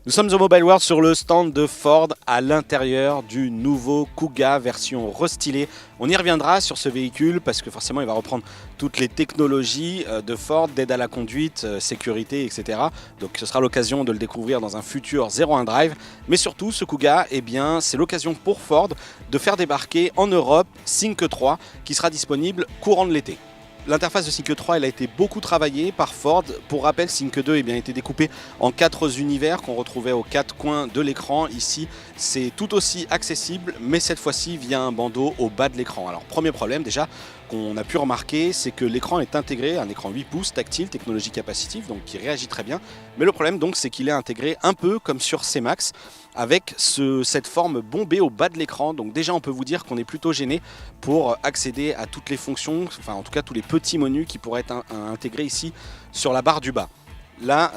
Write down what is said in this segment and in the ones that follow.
Nous sommes au Mobile World sur le stand de Ford à l'intérieur du nouveau Kuga version restylée. On y reviendra sur ce véhicule parce que forcément il va reprendre toutes les technologies de Ford, d'aide à la conduite, sécurité, etc. Donc ce sera l'occasion de le découvrir dans un futur 01 Drive. Mais surtout ce Kuga, eh bien, c'est l'occasion pour Ford de faire débarquer en Europe Sync 3 qui sera disponible courant de l'été. L'interface de Sync 3 elle a été beaucoup travaillée par Ford. Pour rappel, Sync 2 a été découpé en 4 univers qu'on retrouvait aux 4 coins de l'écran. Ici, c'est tout aussi accessible, mais cette fois-ci via un bandeau au bas de l'écran. Alors, premier problème déjà qu'on a pu remarquer, c'est que l'écran est intégré, un écran 8 pouces tactile, technologie capacitive, donc qui réagit très bien. Mais le problème donc, c'est qu'il est intégré un peu comme sur C-Max, avec cette forme bombée au bas de l'écran. Donc déjà on peut vous dire qu'on est plutôt gêné pour accéder à toutes les fonctions, enfin en tout cas tous les petits menus qui pourraient être intégrés ici sur la barre du bas. Là,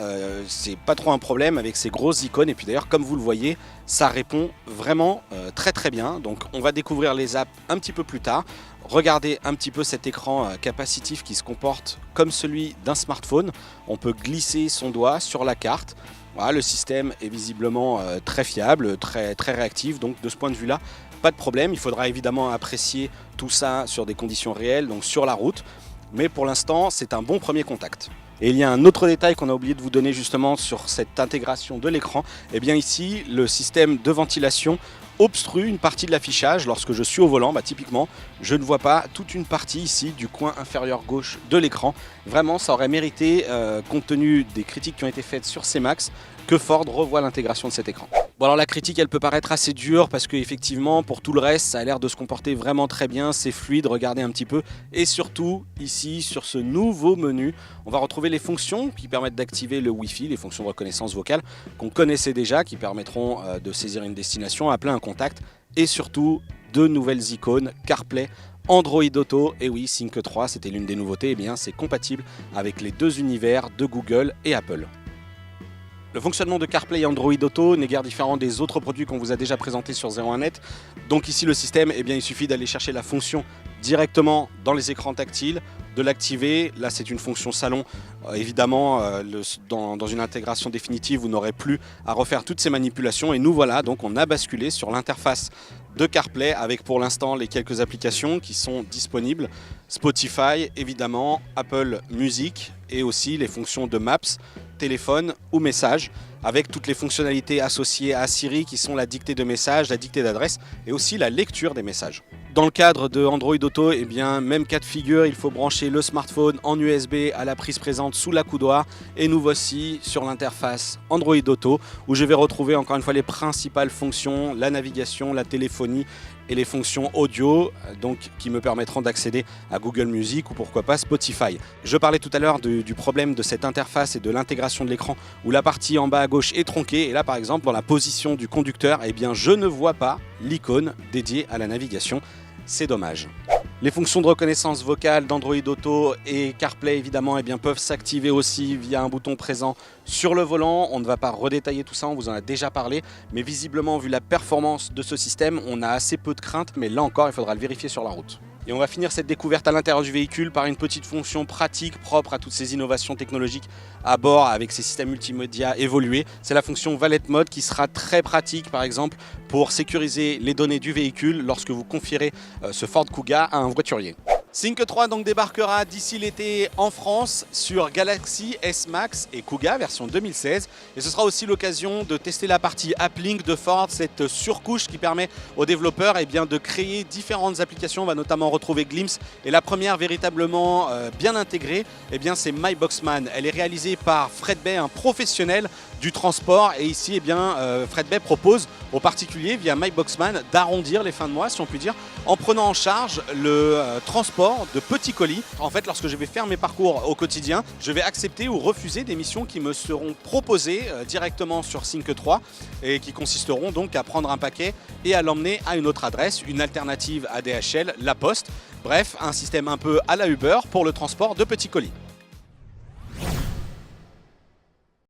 c'est pas trop un problème avec ces grosses icônes. Et puis d'ailleurs, comme vous le voyez, ça répond vraiment très bien. Donc on va découvrir les apps un petit peu plus tard. Regardez un petit peu cet écran capacitif qui se comporte comme celui d'un smartphone. On peut glisser son doigt sur la carte. Voilà, le système est visiblement très fiable, très réactif. Donc de ce point de vue-là, pas de problème. Il faudra évidemment apprécier tout ça sur des conditions réelles, donc sur la route. Mais pour l'instant, c'est un bon premier contact. Et il y a un autre détail qu'on a oublié de vous donner justement sur cette intégration de l'écran. Et bien ici, le système de ventilation obstrue une partie de l'affichage. Lorsque je suis au volant, typiquement, je ne vois pas toute une partie ici du coin inférieur gauche de l'écran. Vraiment, ça aurait mérité, compte tenu des critiques qui ont été faites sur C-Max, que Ford revoie l'intégration de cet écran. Bon alors la critique elle peut paraître assez dure parce qu'effectivement pour tout le reste ça a l'air de se comporter vraiment très bien, c'est fluide, regardez un petit peu. Et surtout ici sur ce nouveau menu, on va retrouver les fonctions qui permettent d'activer le Wi-Fi, les fonctions de reconnaissance vocale qu'on connaissait déjà, qui permettront de saisir une destination, appeler un contact. Et surtout deux nouvelles icônes, CarPlay, Android Auto. Et oui, Sync 3 c'était l'une des nouveautés, et bien c'est compatible avec les deux univers de Google et Apple. Le fonctionnement de CarPlay et Android Auto n'est guère différent des autres produits qu'on vous a déjà présentés sur 01net. Donc ici le système, eh bien, il suffit d'aller chercher la fonction directement dans les écrans tactiles, de l'activer. Là c'est une fonction salon. Évidemment, dans une intégration définitive, vous n'aurez plus à refaire toutes ces manipulations. Et nous voilà, donc on a basculé sur l'interface de CarPlay avec pour l'instant les quelques applications qui sont disponibles. Spotify, évidemment, Apple Music et aussi les fonctions de Maps, téléphone ou message, avec toutes les fonctionnalités associées à Siri qui sont la dictée de messages, la dictée d'adresse et aussi la lecture des messages. Dans le cadre de Android Auto, eh bien, même cas de figure, il faut brancher le smartphone en USB à la prise présente sous l'accoudoir. Et nous voici sur l'interface Android Auto où je vais retrouver encore une fois les principales fonctions, la navigation, la téléphonie et les fonctions audio donc, qui me permettront d'accéder à Google Music ou pourquoi pas Spotify. Je parlais tout à l'heure du problème de cette interface et de l'intégration de l'écran où la partie en bas à gauche est tronquée et là par exemple dans la position du conducteur, eh bien, je ne vois pas l'icône dédiée à la navigation. C'est dommage. Les fonctions de reconnaissance vocale d'Android Auto et CarPlay évidemment peuvent s'activer aussi via un bouton présent sur le volant. On ne va pas redétailler tout ça, on vous en a déjà parlé. Mais visiblement, vu la performance de ce système, on a assez peu de crainte. Mais là encore, il faudra le vérifier sur la route. Et on va finir cette découverte à l'intérieur du véhicule par une petite fonction pratique propre à toutes ces innovations technologiques à bord avec ces systèmes multimédia évolués. C'est la fonction Valet Mode qui sera très pratique par exemple pour sécuriser les données du véhicule lorsque vous confierez ce Ford Kuga à un voiturier. Sync 3 donc débarquera d'ici l'été en France sur Galaxy S Max et Kuga version 2016 et ce sera aussi l'occasion de tester la partie AppLink de Ford, cette surcouche qui permet aux développeurs de créer différentes applications. On va notamment retrouver Glimpse et la première véritablement bien intégrée, c'est MyBoxman. Elle est réalisée par Fred Bay, un professionnel du transport et ici Fred Bay propose aux particuliers via MyBoxman d'arrondir les fins de mois si on peut dire en prenant en charge le transport de petits colis. En fait, lorsque je vais faire mes parcours au quotidien, je vais accepter ou refuser des missions qui me seront proposées directement sur Sync 3 et qui consisteront donc à prendre un paquet et à l'emmener à une autre adresse, une alternative à DHL, La Poste. Bref, un système un peu à la Uber pour le transport de petits colis.